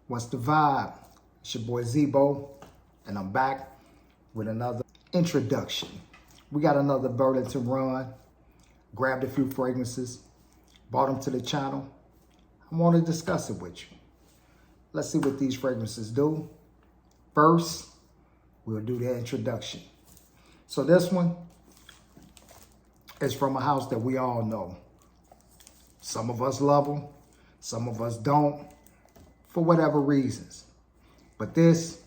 What's the vibe? It's your boy Zebo, and I'm back with another introduction. We got another Burlington run. Grabbed a few fragrances, brought them to the channel. I want to discuss it with you. Let's see what these fragrances do. First, we'll do the introduction. So this one is from a house that we all know. Some of us love them, some of us don't, for whatever reasons. But this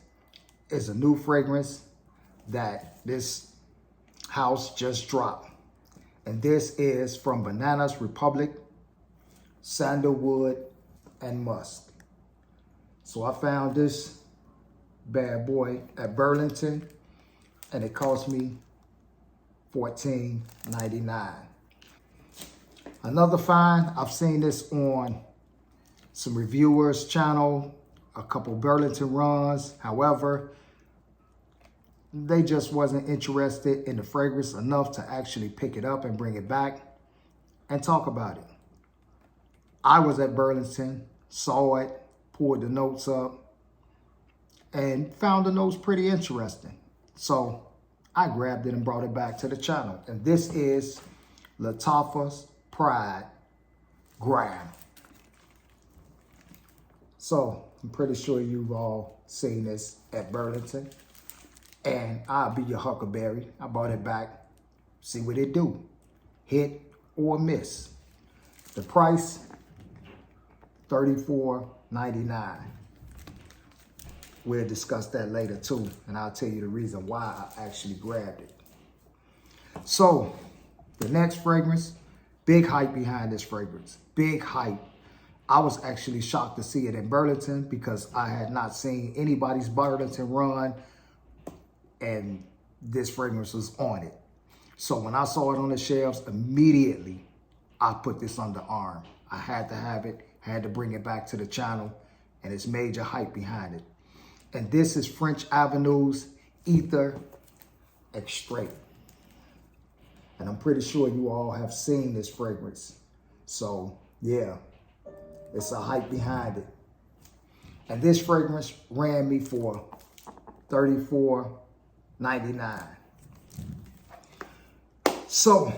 is a new fragrance that this house just dropped. And this is from Bananas Republic, Sandalwood, and Musk. So I found this bad boy at Burlington, and it cost me $14.99. Another find, I've seen this on some reviewers' channel, a couple Burlington runs. However, they just wasn't interested in the fragrance enough to actually pick it up and bring it back and talk about it. I was at Burlington, saw it, pulled the notes up, and found the notes pretty interesting. So I grabbed it and brought it back to the channel. And this is Lattafa's Pride Gharam. So I'm pretty sure you've all seen this at Burlington. And I'll be your huckleberry. I brought it back. See what it do. Hit or miss. The price, $34.99. We'll discuss that later too. And I'll tell you the reason why I actually grabbed it. So the next fragrance, big hype behind this fragrance. Big hype. I was actually shocked to see it in Burlington because I had not seen anybody's Burlington run, and this fragrance was on it. So when I saw it on the shelves, immediately I put this under arm. I had to have it, had to bring it back to the channel, and it's major hype behind it. And this is French Avenue's Ether Extrait. And I'm pretty sure you all have seen this fragrance. So yeah, it's a hype behind it. And this fragrance ran me for $34.99. So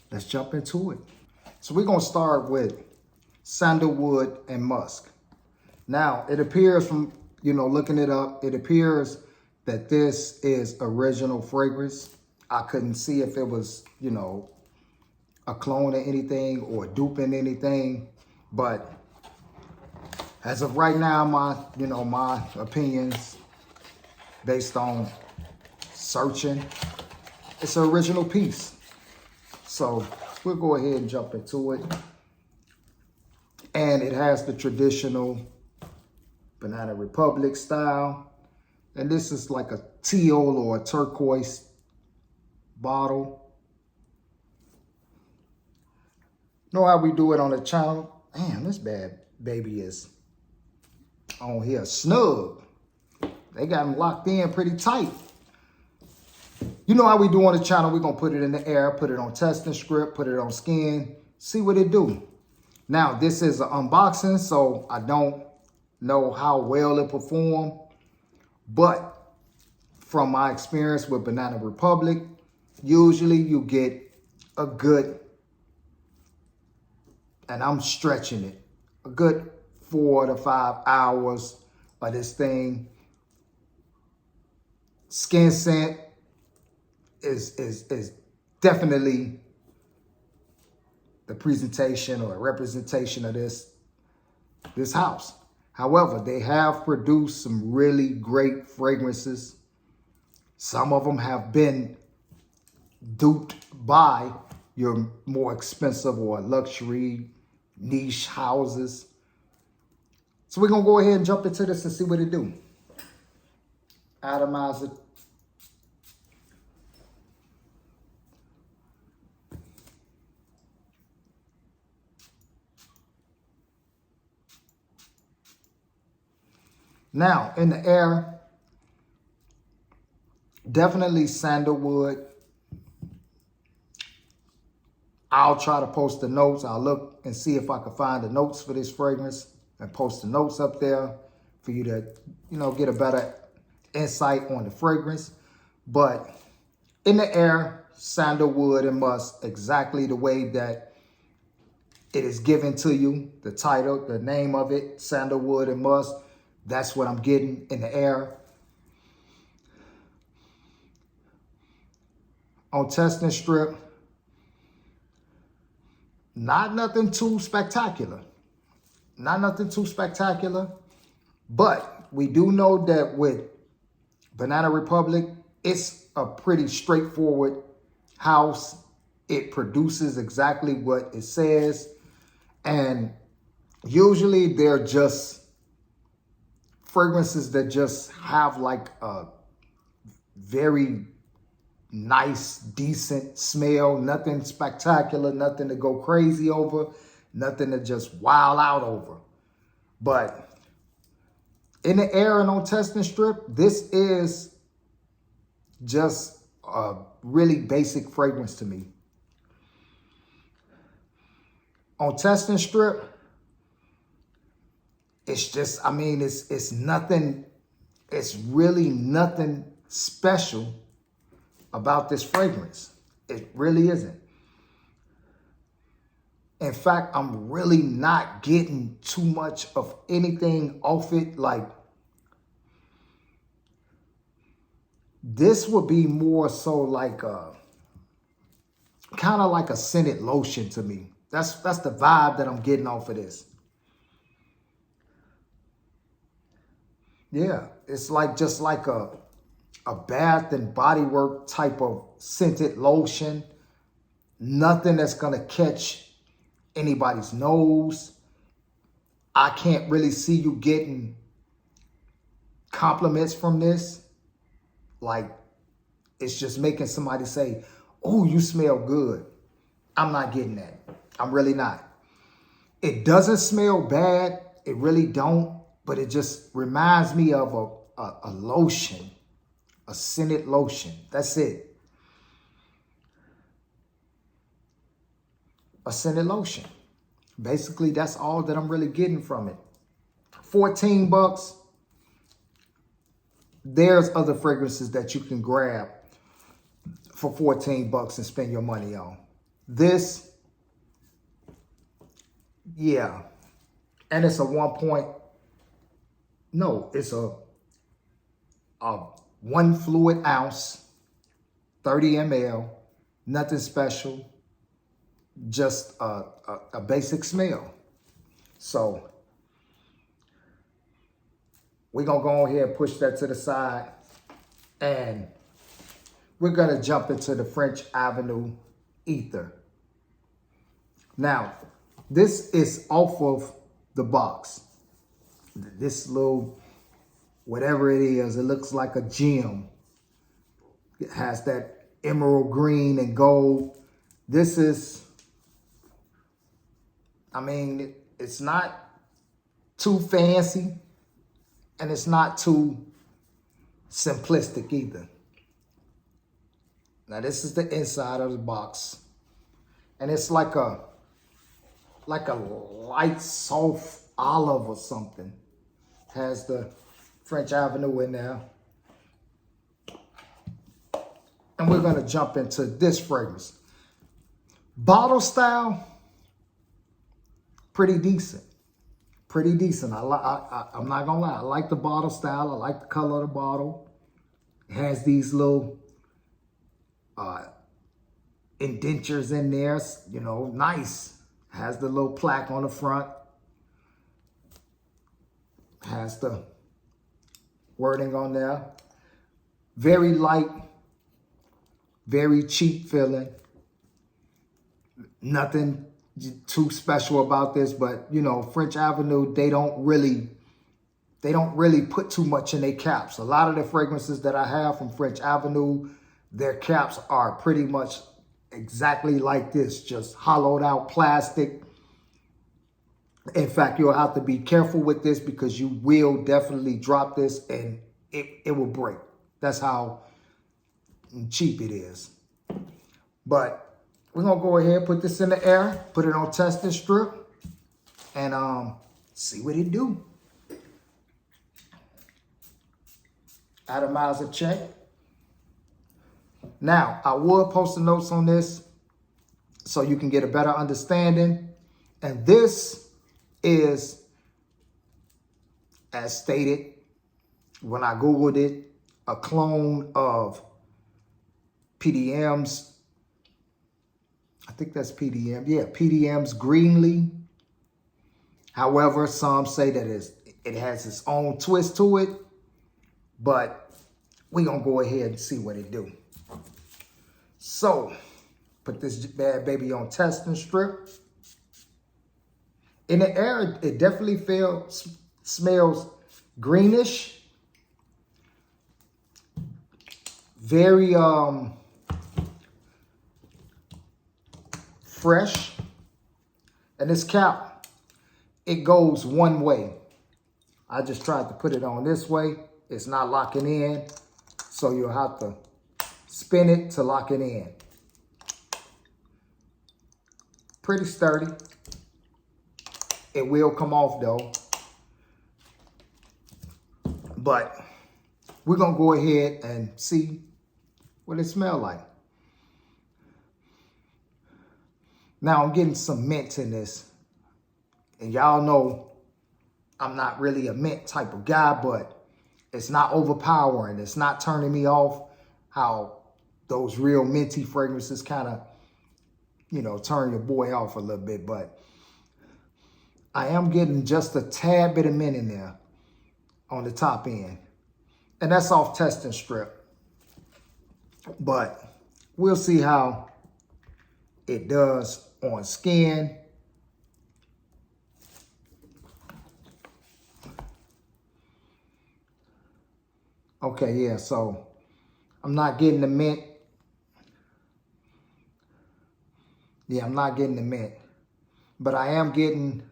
let's jump into it. So we're gonna start with Sandalwood and Musk. Now it appears from, looking it up, it appears that this is original fragrance. I couldn't see if it was, a clone or anything or duping anything, but as of right now, my opinions based on searching, it's an original piece. So we'll go ahead and jump into it. And it has the traditional Banana Republic style. And this is like a teal or a turquoise bottle. Know how we do it on the channel? Damn, this bad baby is on here snug. They got them locked in pretty tight. You know how we do on the channel. We're going to put it in the air, put it on testing script, put it on skin, see what it do. Now, this is an unboxing, so I don't know how well it performed. But from my experience with Banana Republic, usually you get a good, and I'm stretching it, a good 4 to 5 hours of this thing. Skin scent is definitely the presentation or representation of this house. However, they have produced some really great fragrances. Some of them have been duped by your more expensive or luxury niche houses. So we're going to go ahead and jump into this and see what it do. Atomize it. Now, in the air, definitely sandalwood. I'll try to post the notes. I'll look and see if I can find the notes for this fragrance and post the notes up there for you to, get a better insight on the fragrance. But in the air, sandalwood and musk, exactly the way that it is given to you, the title, the name of it, sandalwood and musk. That's what I'm getting in the air. On testing strip, not nothing too spectacular. Not nothing too spectacular. But we do know that with Banana Republic, it's a pretty straightforward house. It produces exactly what it says. And usually they're just fragrances that just have like a very nice, decent smell. Nothing spectacular, nothing to go crazy over, nothing to just wild out over. But in the air and on testing strip, this is just a really basic fragrance to me. On testing strip, it's just, it's nothing, it's really nothing special about this fragrance. It really isn't. In fact, I'm really not getting too much of anything off it. Like, this would be more so like kind of like a scented lotion to me. That's the vibe that I'm getting off of this. Yeah, it's like just like a Bath and Body Works type of scented lotion. Nothing that's gonna catch anybody's nose. I can't really see you getting compliments from this. Like, it's just making somebody say, "Oh, you smell good." I'm not getting that. I'm really not. It doesn't smell bad. It really don't. But it just reminds me of a lotion, a scented lotion. That's it. A scented lotion. Basically, that's all that I'm really getting from it. $14. There's other fragrances that you can grab for $14 and spend your money on. This, yeah. And it's a it's a 1 fluid ounce, 30 ml, nothing special, just a basic smell. So we're going to go ahead and push that to the side, and we're going to jump into the French Avenue Ether. Now, this is off of the box. This little, whatever it is, it looks like a gem. It has that emerald green and gold. This is, it's not too fancy, and it's not too simplistic either. Now, this is the inside of the box, and it's like a light, soft olive or something. Has the French Avenue in there. And we're going to jump into this fragrance. Bottle style, pretty decent. Pretty decent. I'm not going to lie. I like the bottle style. I like the color of the bottle. It has these little indentures in there, nice. Has the little plaque on the front. Has the wording on there. Very light, very cheap feeling. Nothing too special about this, but French Avenue, they don't really put too much in their caps. A lot of the fragrances that I have from French Avenue, their caps are pretty much exactly like this, just hollowed out plastic. In fact, you'll have to be careful with this because you will definitely drop this and it will break. That's how cheap it is. But we're going to go ahead and put this in the air, put it on testing strip, and see what it do. Atomizer check. Now, I will post the notes on this so you can get a better understanding. And this is, as stated when I Googled it, a clone of PDM's, I think that's PDM. Yeah, PDM's Greenlee. However, some say that it has its own twist to it, but we're going to go ahead and see what it do. So, put this bad baby on testing strip. In the air, it definitely smells greenish. Very fresh. And this cap, it goes one way. I just tried to put it on this way. It's not locking in, so you'll have to spin it to lock it in. Pretty sturdy. It will come off though. But we're gonna go ahead and see what it smells like. Now I'm getting some mint in this. And y'all know I'm not really a mint type of guy, but it's not overpowering. It's not turning me off how those real minty fragrances kind of, you know, turn your boy off a little bit. But I am getting just a tad bit of mint in there on the top end. And that's off testing strip. But we'll see how it does on skin. Okay, yeah, so I'm not getting the mint. Yeah, I'm not getting the mint. But I am getting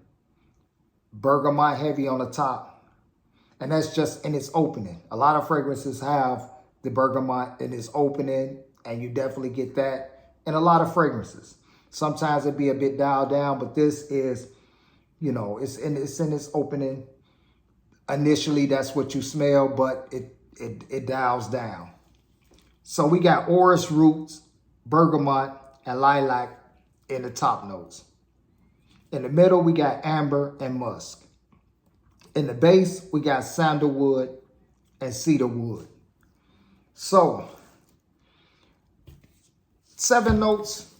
bergamot heavy on the top. And that's just in its opening. A lot of fragrances have the bergamot in its opening, and you definitely get that in a lot of fragrances. Sometimes it'd be a bit dialed down, but this is, you know, it's in its opening. Initially, that's what you smell, but it dials down. So we got orris roots, bergamot, and lilac in the top notes. In the middle, we got amber and musk. In the base, we got sandalwood and cedar wood. So, 7 notes,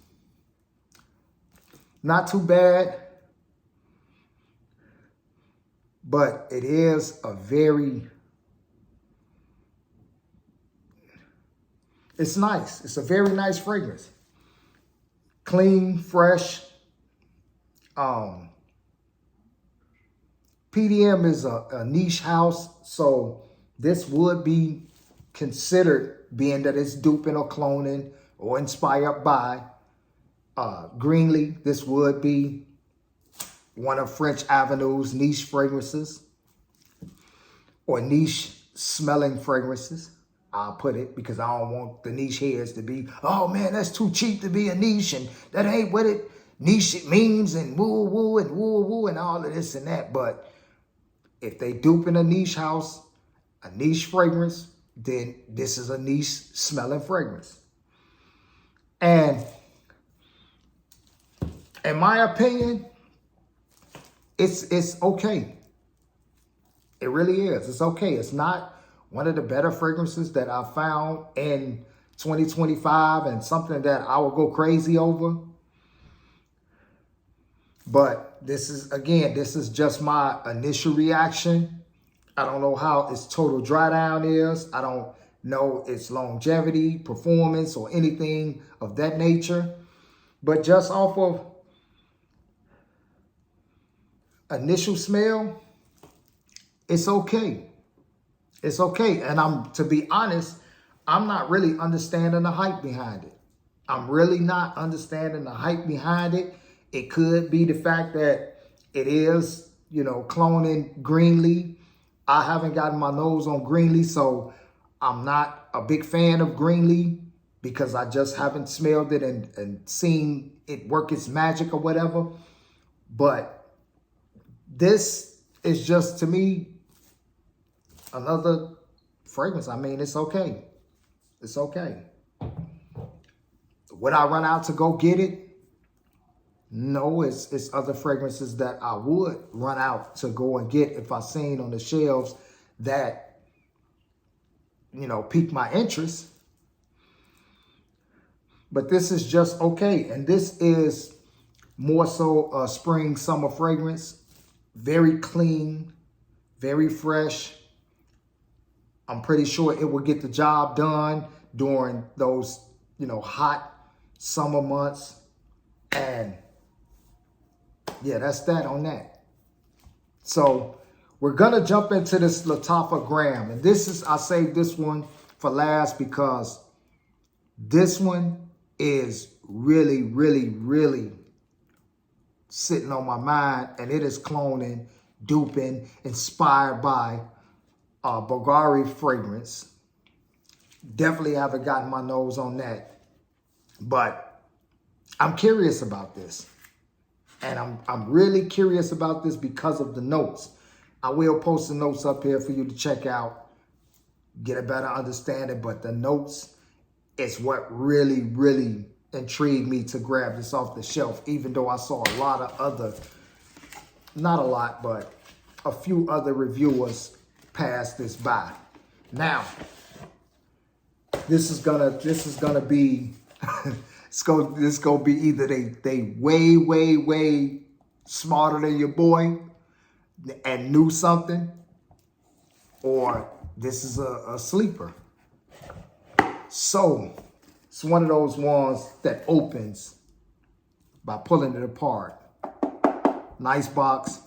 not too bad, but it is a very, it's nice. It's a very nice fragrance. Clean, fresh. PDM is a niche house, so this would be considered, being that it's duping or cloning or inspired by Greenlee. This would be one of French Avenue's niche fragrances or niche smelling fragrances. I'll put it, because I don't want the niche heads to be, oh man, that's too cheap to be a niche, and that ain't what it niche it means, and woo woo and woo woo and all of this and that. But if they duping a niche house, a niche fragrance, then this is a niche smelling fragrance. And in my opinion, it's okay. It really is. It's okay. It's not one of the better fragrances that I found in 2025 and something that I will go crazy over. But this is, again, this is just my initial reaction. I don't know how its total dry down is. I don't know its longevity, performance, or anything of that nature. But just off of initial smell, it's okay. It's okay. And to be honest, I'm not really understanding the hype behind it. I'm really not understanding the hype behind it. It could be the fact that it is, you know, cloning Greenlee. I haven't gotten my nose on Greenlee, so I'm not a big fan of Greenlee because I just haven't smelled it and seen it work its magic or whatever. But this it's just, to me, another fragrance. I mean, it's okay. It's okay. Would I run out to go get it? No, it's other fragrances that I would run out to go and get if I seen on the shelves that, you know, pique my interest. But this is just okay. And this is more so a spring summer fragrance. Very clean, very fresh. I'm pretty sure it will get the job done during those, you know, hot summer months. And yeah, that's that on that. So we're going to jump into this Lattafa Gharam. And this is, I saved this one for last because this one is really, really, really sitting on my mind. And it is cloning, duping, inspired by Bulgari fragrance. Definitely haven't gotten my nose on that. But I'm curious about this. And I'm really curious about this because of the notes. I will post the notes up here for you to check out, get a better understanding. But the notes is what really, really intrigued me to grab this off the shelf, even though I saw a lot of other, not a lot, but a few other reviewers pass this by. Now, this is gonna be this gonna be either they way smarter than your boy and knew something, or this is a sleeper. So it's one of those ones that opens by pulling it apart. Nice box,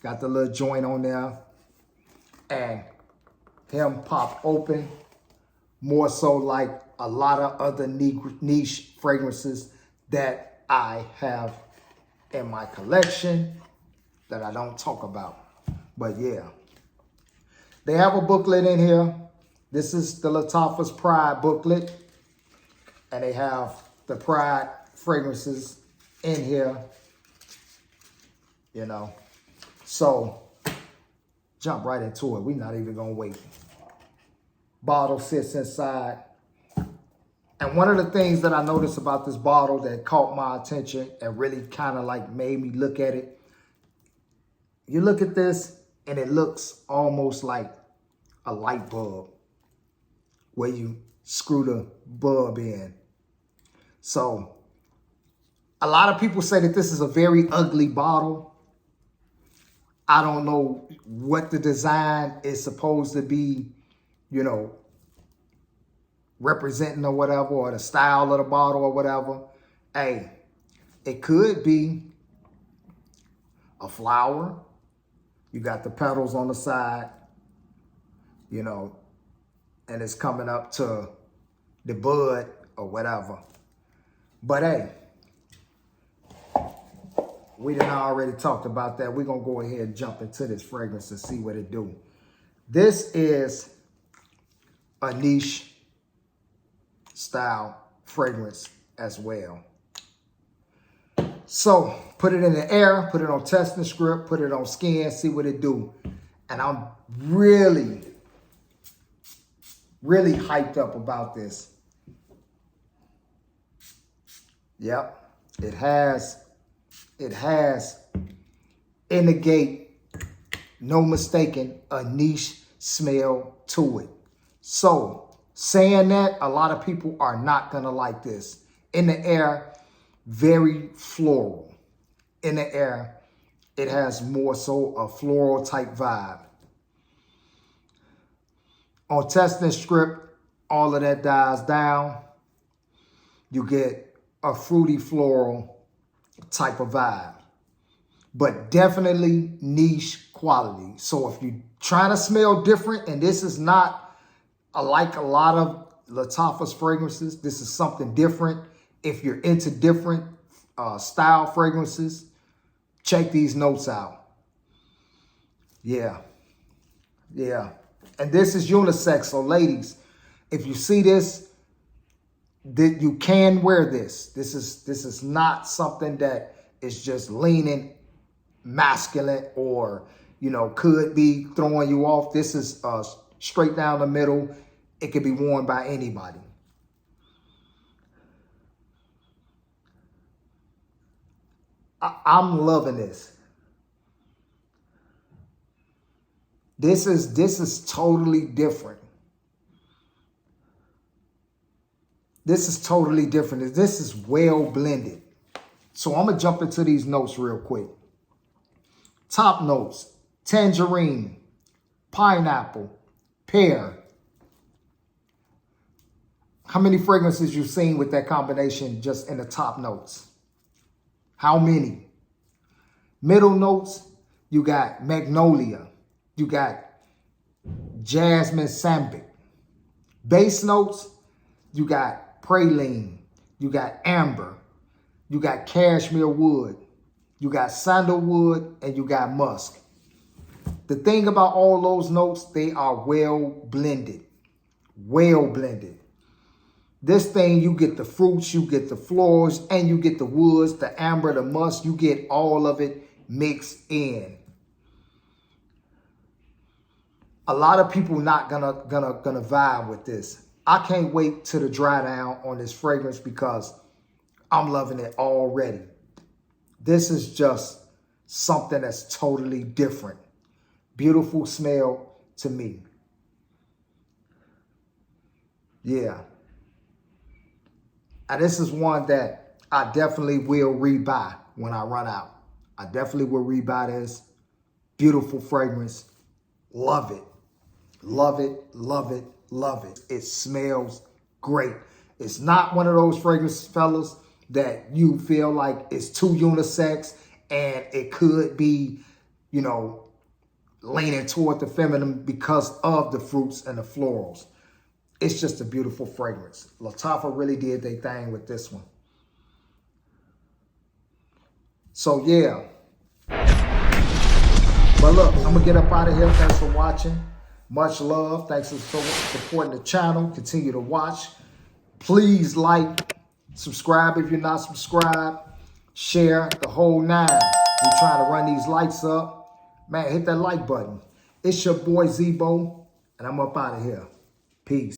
got the little joint on there, and him pop open. More so like a lot of other niche fragrances that I have in my collection that I don't talk about. But yeah, they have a booklet in here. This is the Lattafa's Pride booklet. And they have the Pride fragrances in here, you know. So jump right into it. We're not even gonna wait. Bottle sits inside. And one of the things that I noticed about this bottle that caught my attention and really kind of like made me look at it, you look at this and it looks almost like a light bulb where you screw the bulb in. So a lot of people say that this is a very ugly bottle. I don't know what the design is supposed to be, you know, representing or whatever, or the style of the bottle or whatever. Hey, it could be a flower. You got the petals on the side, you know, and it's coming up to the bud or whatever. But hey, we done already talked about that. We're going to go ahead and jump into this fragrance and see what it do. This is a niche style fragrance as well. So put it in the air, put it on testing script, put it on skin, see what it do. And I'm really hyped up about this. Yep, it has in the gate, no mistaking, a niche smell to it. So saying that, a lot of people are not gonna like this. In the air, very floral. In the air, it has more so a floral type vibe. On testing script, all of that dies down. You get a fruity floral type of vibe, but definitely niche quality. So if you're trying to smell different, and this is not like a lot of Lattafa's fragrances, this is something different. If you're into different style fragrances, check these notes out. Yeah. And this is unisex, so ladies, if you see this, that you can wear this. This is not something that is just leaning masculine or, you know, could be throwing you off. This is straight down the middle. It could be worn by anybody. I'm loving this. This is totally different. This is totally different. This is well blended. So I'm going to jump into these notes real quick. Top notes: tangerine, pineapple, pear. How many fragrances you've seen with that combination just in the top notes? How many? Middle notes, you got magnolia. You got jasmine sambic. Base notes, you got praline. You got amber. You got cashmere wood. You got sandalwood, and you got musk. The thing about all those notes, they are well blended. Well blended. This thing, you get the fruits, you get the florals, and you get the woods, the amber, the musk. You get all of it mixed in. A lot of people not gonna vibe with this. I can't wait till the dry down on this fragrance because I'm loving it already. This is just something that's totally different. Beautiful smell to me. Yeah. And this is one that I definitely will rebuy when I run out. I definitely will rebuy this. Beautiful fragrance. Love it. Love it, love it, love it. It smells great. It's not one of those fragrances, fellas, that you feel like it's too unisex and it could be, you know, leaning toward the feminine because of the fruits and the florals. It's just a beautiful fragrance. Lattafa really did their thing with this one. So, yeah. But look, I'm going to get up out of here. Thanks for watching. Much love. Thanks for supporting the channel. Continue to watch. Please like, subscribe if you're not subscribed. Share the whole nine. We're trying to run these lights up. Man, hit that like button. It's your boy Zebo, and I'm up out of here. Peace.